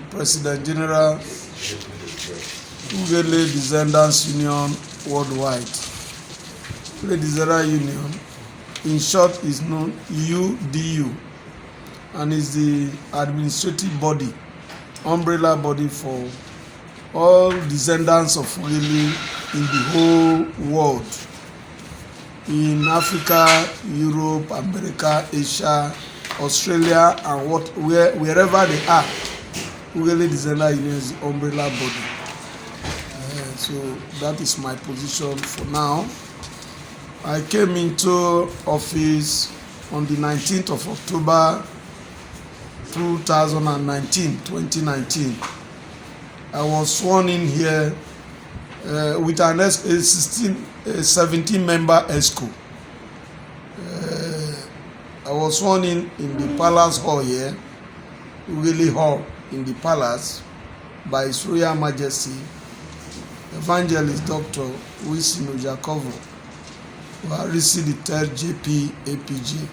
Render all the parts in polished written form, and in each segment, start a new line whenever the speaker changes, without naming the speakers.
President General, Ughelli Descendants Union Worldwide. Ughelli Descendants Union, in short, is known UDU, and is the administrative body, umbrella body for all descendants of Ughelli in the whole world, in Africa, Europe, America, Asia, Australia, and wherever they are. Ughelli Descendants Union is the umbrella body. So that is my position for now. I came into office on the 19th of October 2019. I was sworn in here with an 17-member ESCO. I was sworn in the Palace Hall here, Ughelli Hall in the Palace, by His Royal Majesty, Evangelist Dr Wilson Ojakovo, Oharisi the third JP APG,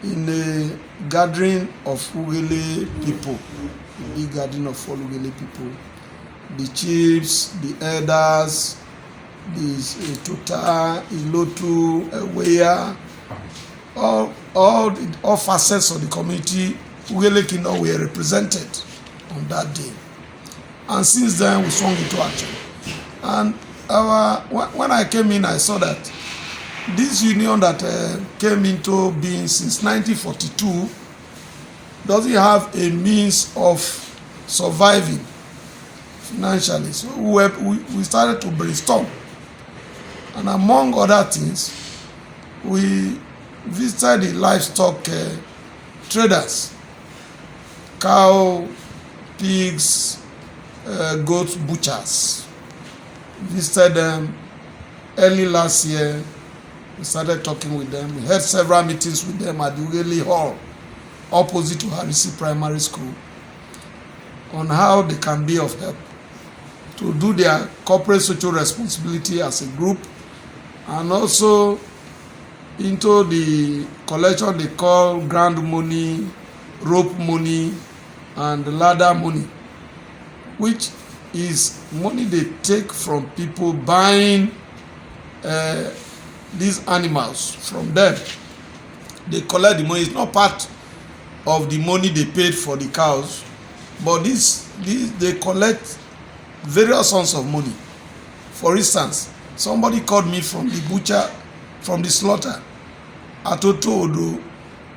in a gathering of Ughelli people, a big gathering of all Ughelli people, the chiefs, the elders, the Tuta, Ilotu, Eweya, all facets of the community, Ugehlli Kingdom, were represented on that day. And since then, we swung into action. And when I came in, I saw that this union that came into being since 1942 doesn't have a means of surviving financially. So we started to brainstorm. And among other things, we visited the livestock traders, cow, pigs, goat butchers. Visited them early last year. We started talking with them. We had several meetings with them at the Ughelli Hall, opposite to Oharisi Primary School, on how they can be of help to do their corporate social responsibility as a group, and also into the collection they call grand money, rope money, and ladder money, which is money they take from people buying these animals from them. They collect the money. It's not part of the money they paid for the cows, but they collect various sums of money. For instance, somebody called me from the butcher, from the slaughter at Otodo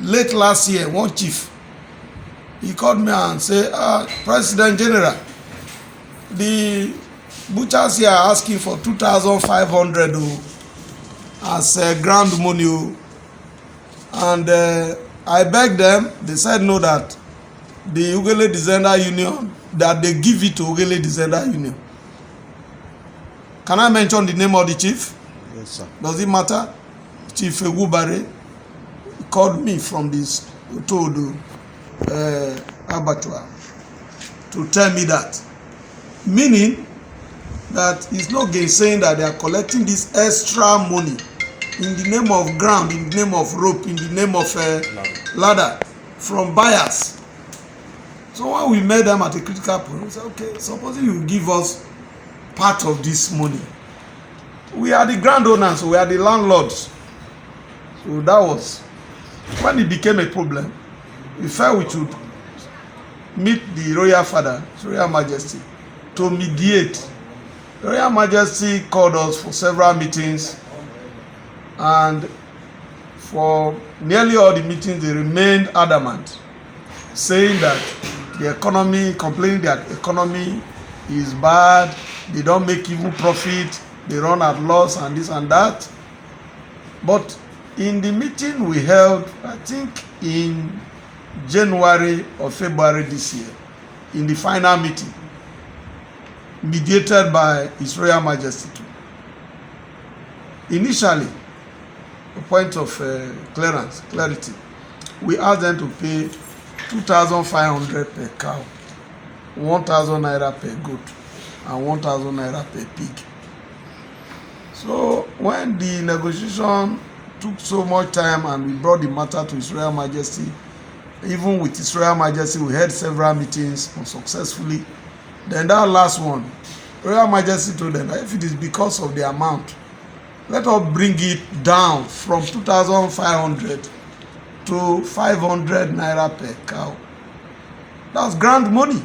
late last year. One chief, he called me and said, President General, the butchers here are asking for 2,500 as grand money, and I begged them. They said no, that the Ughelli Descendants Union, that they give it to Ughelli Descendants Union. Can I mention the name of the chief?
Yes, sir.
Does it matter? Chief Egubare called me from this Otodo abattoir to tell me that, meaning that it's not saying that they are collecting this extra money in the name of ground, in the name of rope, in the name of ladder from buyers. So when we met them at a critical point, we said, okay, supposing you give us part of this money. We are the grand owners, we are the landlords. So that was when it became a problem. We felt we should meet the Royal Father, His Royal Majesty, to mediate. The Royal Majesty called us for several meetings, and for nearly all the meetings they remained adamant, saying that the economy, complaining that the economy is bad, they don't make even profit, they run at loss and this and that. But in the meeting we held, I think in January or February this year, in the final meeting, mediated by His Royal Majesty too. Initially, a point of clarity, we asked them to pay 2,500 per cow, 1,000 naira per goat, and 1,000 naira per pig. So when the negotiation took so much time and we brought the matter to His Royal Majesty, even with His Royal Majesty, we had several meetings unsuccessfully. Then that last one, Royal Majesty told them that if it is because of the amount, let us bring it down from 2,500 to 500 naira per cow. That's grand money.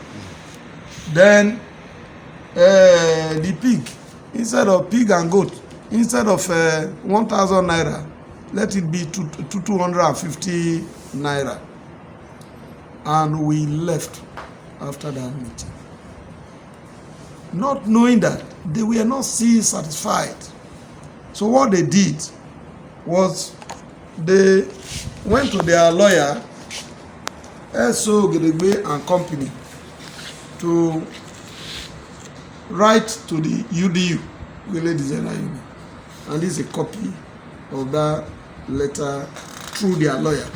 Then the pig, instead of pig and goat, instead of 1,000 naira, let it be to 250 naira. And we left after that meeting, not knowing that they were not still satisfied. So what they did was they went to their lawyer, S.O. Ughelli and Company, to write to the UDU, Ughelli Designer Union. And this is a copy of that letter through their lawyer.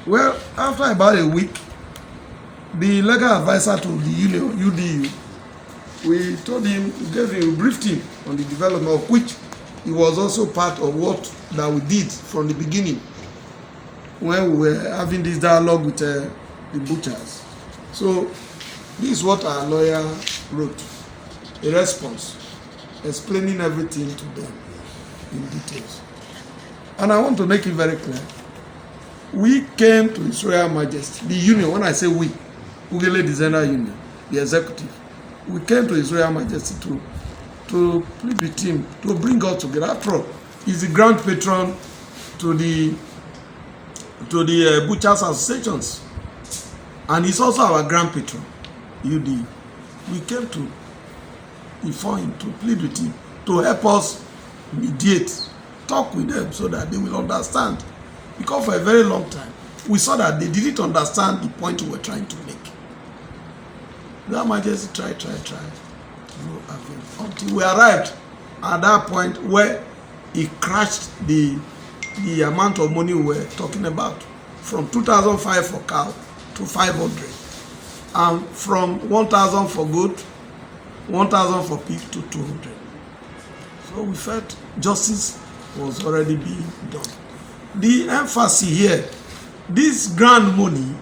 Well, after about a week, the legal advisor to the union, UDU, we told him, we briefed him on the development, of which he was also part of what that we did from the beginning when we were having this dialogue with the butchers. So this is what our lawyer wrote, a response explaining everything to them in details. And I want to make it very clear. We came to His Royal Majesty, the union, when I say we, Ughelli Designer Union, the executive, we came to His Royal Majesty to plead with him, to bring us together. After all, he's the grand patron to the butchers associations, and he's also our grand patron, UDU. We came to inform him, to plead with him, to help us mediate, talk with them so that they will understand. Because for a very long time, we saw that they didn't understand the point we were trying to make. Their Majesty tried. No avail. Until we arrived at that point where he crashed the amount of money we were talking about, from 2,500 for cow to 500, and from 1,000 for goat, 1,000 for pig to 200. So we felt justice was already being done. The emphasis here, this grand money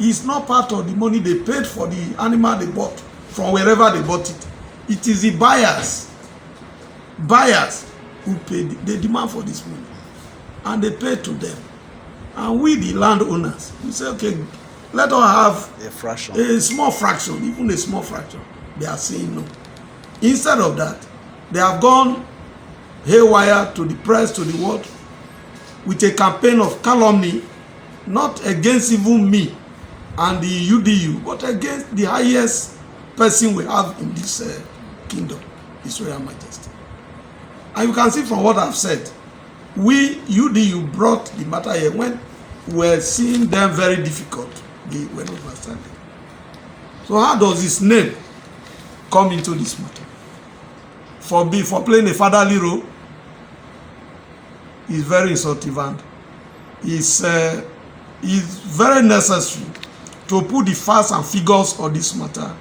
is not part of the money they paid for the animal they bought from wherever they bought it. It is the buyers who paid, they demand for this money, and they pay to them. And we, the landowners, we say, okay, let us have
a fraction,
a small fraction, even a small fraction. They are saying no. Instead of that, they have gone haywire to the press, to the world, with a campaign of calumny, not against even me and the UDU, but against the highest person we have in this kingdom, His Royal Majesty. And you can see from what I've said, we, UDU, brought the matter here when we were seeing them very difficult. They were not understanding. So how does his name come into this matter? For playing a fatherly role, is very insulting, and is very necessary to put the facts and figures of this matter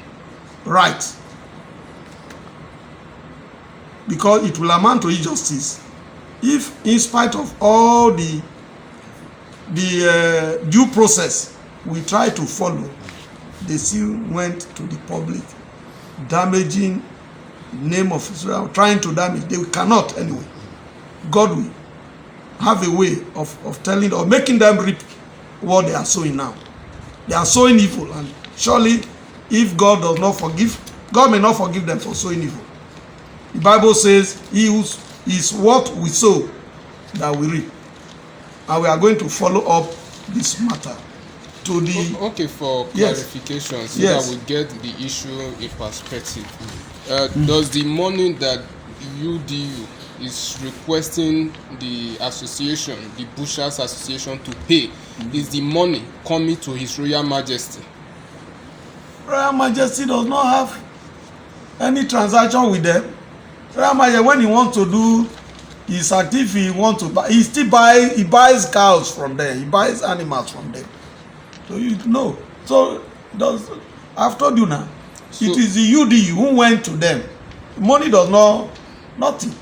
right, because it will amount to injustice if, in spite of all the due process we try to follow, they still went to the public, damaging the name of Israel, trying to damage. They cannot anyway. God will have a way of telling or making them reap what they are sowing now. They are sowing evil, and surely if God does not forgive, God may not forgive them for sowing evil. The Bible says, he who is what we sow that we reap. And we are going to follow up this matter to the...
Okay, for clarification, so that we get the issue in perspective. Does the money that UDU is requesting the association, the Butchers Association, to pay, is the money coming to His Royal Majesty?
Royal Majesty does not have any transaction with them. Royal Majesty, when he wants to do his activity, he wants to buy, he buys cows from them, he buys animals from them. So you know. So I've told you now, so, it is the UDU who went to them. Money does not, nothing.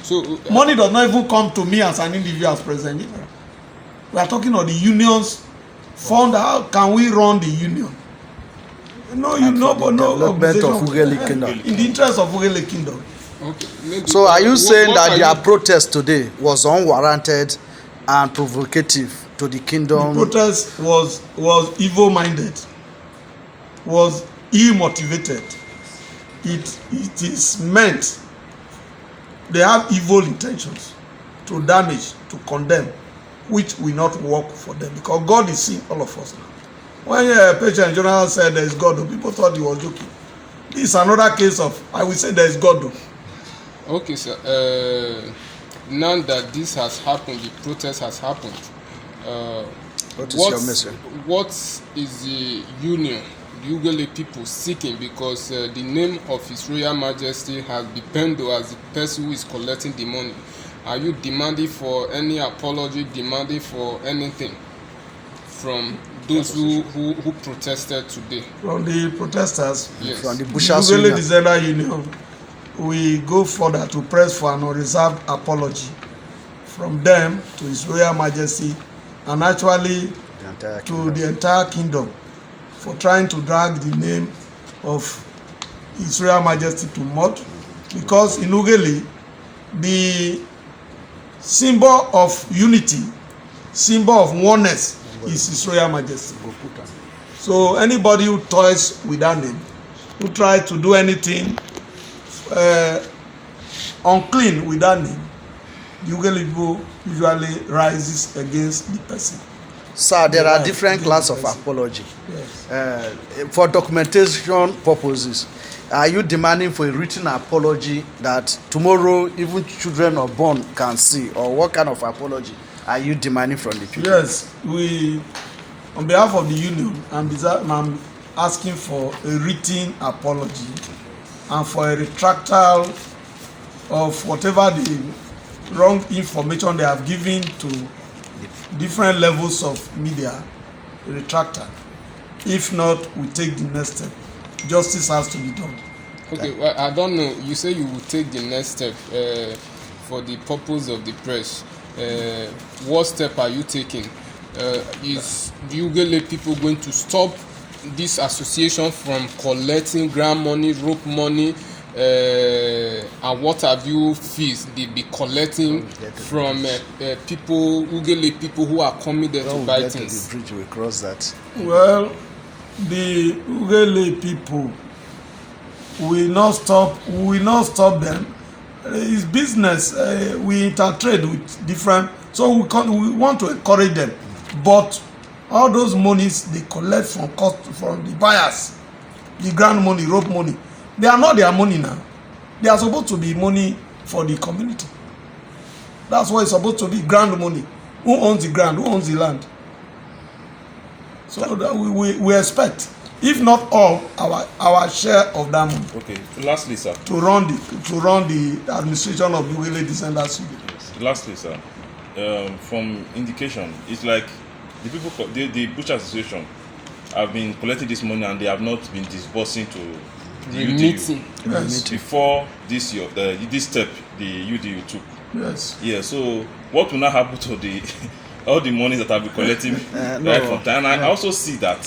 So money does not even come to me as an individual as president. We are talking of the union's fund. How can we run the union? No, you know, but no
development of Ugehlli Kingdom.
In the interest of Ugehlli Kingdom.
Okay. Maybe,
So are you saying that their
you...
protest today was unwarranted and provocative to the kingdom?
The protest was evil-minded, was ill-motivated. It is meant, they have evil intentions to damage, to condemn, which will not work for them, because God is seeing all of us now. When a patient general said there is God, people thought he was joking. This is another case of, I will say there is God.
Okay, sir. Now that this has happened, the protest has happened.
What is your message?
What is the union, the Ughelli people, seeking? Because the name of His Royal Majesty has been pended as the person who is collecting the money. Are you demanding for any apology, demanding for anything from those who protested today?
From the protesters,
yes.
From the
Ughelli Descendants Union, we go further to press for an unreserved apology from them to His Royal Majesty, and actually to the entire kingdom, for trying to drag the name of His Royal Majesty to mud. Because in Ughelli, the symbol of unity, symbol of oneness is His Royal Majesty. So anybody who toys with that name, who tries to do anything unclean with that name, the Ughelli people usually rises against the person.
Sir, there are different classes of apology.
Yes.
For documentation purposes, are you demanding for a written apology that tomorrow even children or born can see? Or what kind of apology are you demanding from the people?
Yes, we, on behalf of the union, I'm asking for a written apology and for a retractal of whatever the wrong information they have given to different levels of media, a retractor. If not, we take the next step. Justice has to be done.
Okay, well, I don't know. You say you will take the next step for the purpose of the press. What step are you taking? Is the Ughelli people going to stop this association from collecting grant money, rope money, and what have you fees they be collecting from people, Ughelli people who are coming there to buy things?
The bridge will cross that.
Well, the Ughelli people will not stop them. It's business. We intertrade with different, so we want to encourage them. But all those monies they collect from the buyers, the grant money, rope money, they are not their money now. They are supposed to be money for the community. That's why it's supposed to be grant money. Who owns the ground? Who owns the land? So that we expect, if not all, our share of that money.
Okay. Lastly, sir.
To run the administration of the Ughelli Descendants.
Lastly, sir. From indication, it's like the people, the Butcher Association, have been collecting this money and they have not been disbursing to the UDU.
Yes.
Before this year, this step the UDU took.
Yes.
Yeah. So what will now happen to the all the money that I've been collecting right from time? And I also see that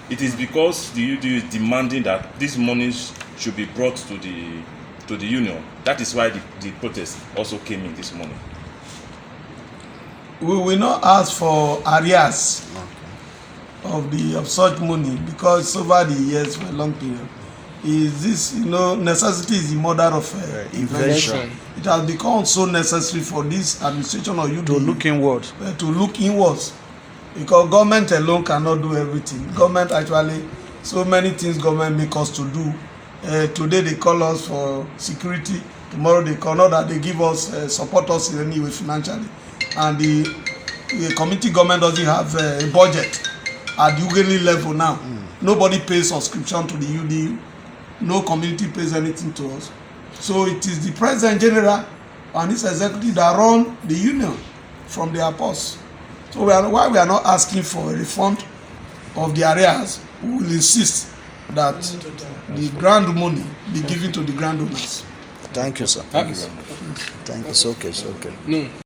it is because the UDU is demanding that these monies should be brought to the union. That is why the protest also came in this morning.
We will not ask for arrears of such money, because over the years, for a long period, is this, necessity is the mother of invention. It has become so necessary for this administration of UDU
to look inward.
To look inwards, because government alone cannot do everything. Government actually, so many things government make us to do. Today they call us for security. Tomorrow they call, not that they give us support us in any way financially. And the community government doesn't have a budget at the Ughelli level now. Nobody pays subscription to the UDU. No community pays anything to us. So it is the President General and his executive that run the union from their purse. So why we are not asking for a refund of the arrears, we will insist that the grant money be given to the grant owners.
Thank you, sir.
Thank you very much.
Thank you. It's okay.
No.